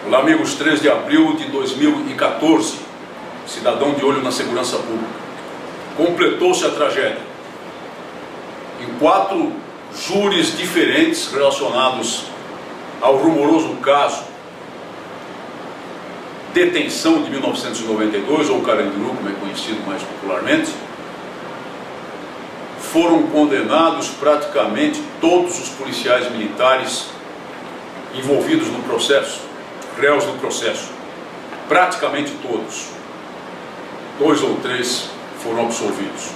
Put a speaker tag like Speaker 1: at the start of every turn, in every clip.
Speaker 1: Olá, amigos. 3 de abril de 2014, cidadão de olho na segurança pública. Completou-se a tragédia. Em 4 júris diferentes relacionados ao rumoroso caso Detenção de 1992, ou Carandiru, como é conhecido mais popularmente, foram condenados praticamente todos os policiais militares envolvidos no processo, réus no processo, praticamente todos. 2 ou 3 foram absolvidos.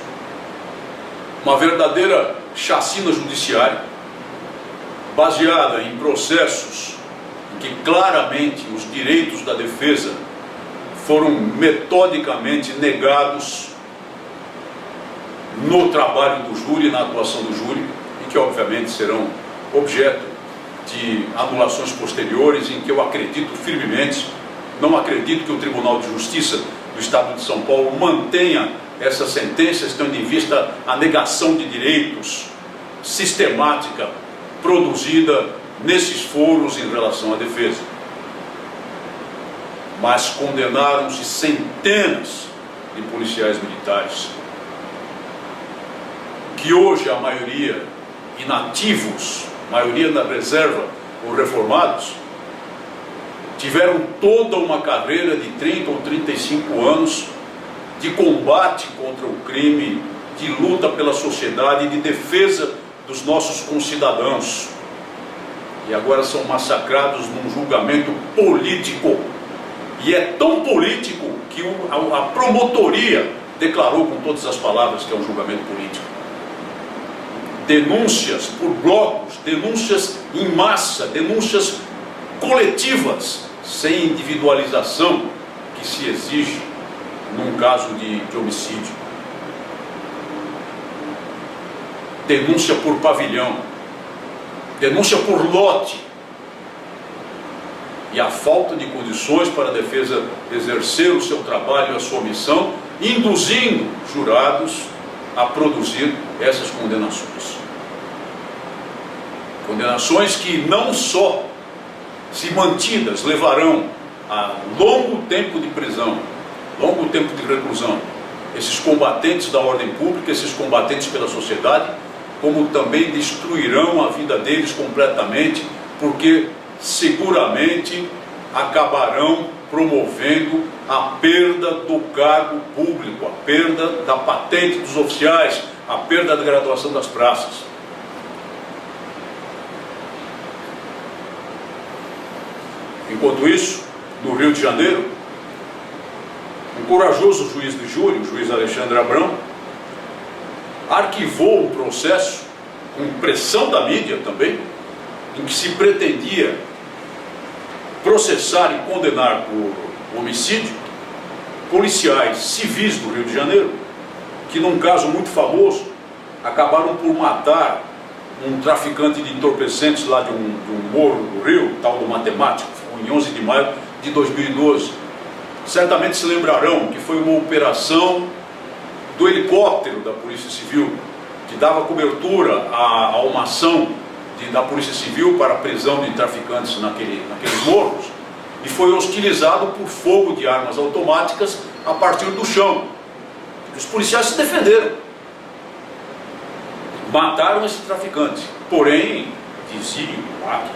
Speaker 1: Uma verdadeira chacina judiciária, baseada em processos em que claramente os direitos da defesa foram metodicamente negados no trabalho do júri, na atuação do júri, e que obviamente serão objeto de anulações posteriores, em que eu acredito firmemente. Não acredito que o Tribunal de Justiça do Estado de São Paulo mantenha essas sentenças, tendo em vista a negação de direitos sistemática produzida nesses foros em relação à defesa. Mas condenaram-se centenas de policiais militares, que hoje a maioria inativos, maioria da reserva ou reformados, tiveram toda uma carreira de 30 ou 35 anos de combate contra o crime, de luta pela sociedade e de defesa dos nossos concidadãos. E agora são massacrados num julgamento político. E é tão político que a promotoria declarou com todas as palavras que é um julgamento político. Denúncias por blocos, denúncias em massa, denúncias coletivas, sem individualização que se exige num caso de homicídio. Denúncia por pavilhão, denúncia por lote, e a falta de condições para a defesa exercer o seu trabalho e a sua missão, induzindo jurados a produzir essas condenações. Condenações que não só, se mantidas, levarão a longo tempo de prisão, longo tempo de reclusão, esses combatentes da ordem pública, esses combatentes pela sociedade, como também destruirão a vida deles completamente, porque seguramente acabarão promovendo a perda do cargo público, a perda da patente dos oficiais, a perda da graduação das praças. Enquanto isso, no Rio de Janeiro, um corajoso juiz de júri, o juiz Alexandre Abrão, arquivou um processo, com pressão da mídia também, em que se pretendia processar e condenar por homicídio policiais civis do Rio de Janeiro, que num caso muito famoso, acabaram por matar um traficante de entorpecentes lá de um morro do Rio, tal do Matemático, em 11 de maio de 2012. Certamente se lembrarão que foi uma operação do helicóptero da Polícia Civil, que dava cobertura a uma ação da Polícia Civil para a prisão de traficantes naqueles morros, e foi hostilizado por fogo de armas automáticas a partir do chão. Os policiais se defenderam, mataram esse traficante, porém, diziam lá que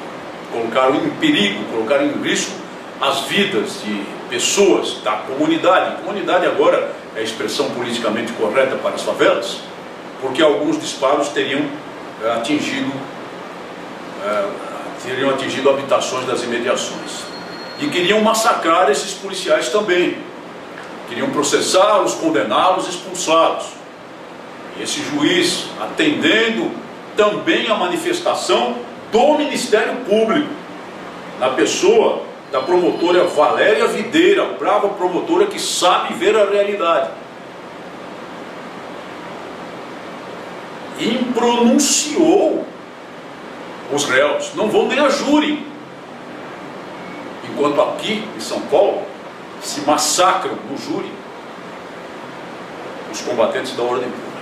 Speaker 1: colocaram em perigo, colocaram em risco as vidas de pessoas da comunidade. Comunidade agora é a expressão politicamente correta para as favelas, porque alguns disparos teriam atingido habitações das imediações. E queriam massacrar esses policiais também. Queriam processá-los, condená-los, expulsá-los. E esse juiz, atendendo também a manifestação do Ministério Público, na pessoa da promotora Valéria Videira, brava promotora que sabe ver a realidade, impronunciou os réus, não vão nem a júri, enquanto aqui em São Paulo se massacram no júri os combatentes da ordem pública.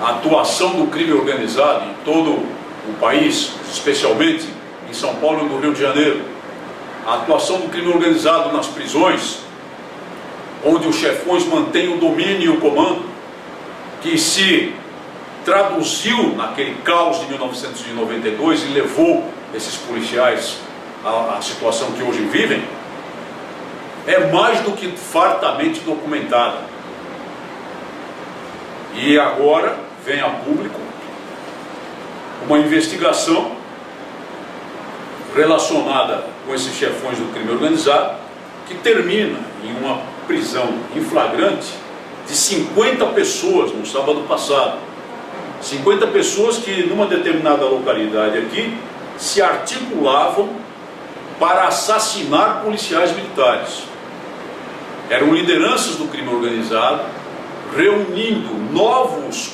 Speaker 1: A atuação do crime organizado em todo o país, especialmente em São Paulo e no Rio de Janeiro, a atuação do crime organizado nas prisões, onde os chefões mantêm o domínio e o comando, que se traduziu naquele caos de 1992 e levou esses policiais à situação que hoje vivem, é mais do que fartamente documentada. E agora vem a público uma investigação relacionada com esses chefões do crime organizado, que termina em uma prisão em flagrante de 50 pessoas no sábado passado. 50 pessoas que numa determinada localidade aqui se articulavam para assassinar policiais militares. Eram lideranças do crime organizado, reunindo novos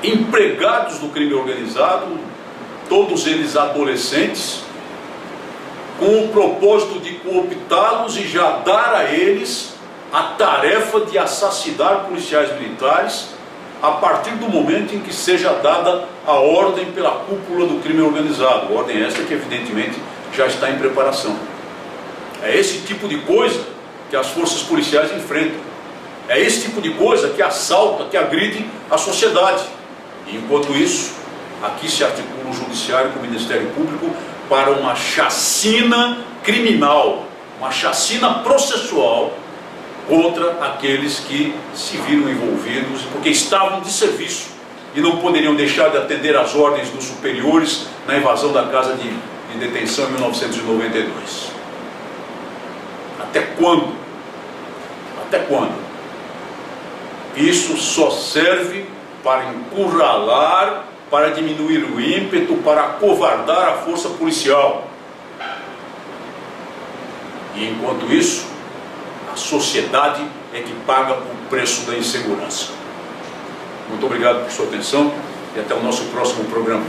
Speaker 1: empregados do crime organizado, todos eles adolescentes, com o propósito de cooptá-los e já dar a eles a tarefa de assassinar policiais militares a partir do momento em que seja dada a ordem pela cúpula do crime organizado. Ordem esta que evidentemente já está em preparação. É esse tipo de coisa que as forças policiais enfrentam. É esse tipo de coisa que assalta, que agride a sociedade. E enquanto isso, aqui se articula o Judiciário com o Ministério Público para uma chacina criminal, uma chacina processual contra aqueles que se viram envolvidos porque estavam de serviço e não poderiam deixar de atender às ordens dos superiores na invasão da casa de detenção em 1992. Até quando? Até quando? Isso só serve para encurralar, para diminuir o ímpeto, para acovardar a força policial. E enquanto isso, a sociedade é que paga o preço da insegurança. Muito obrigado por sua atenção e até o nosso próximo programa.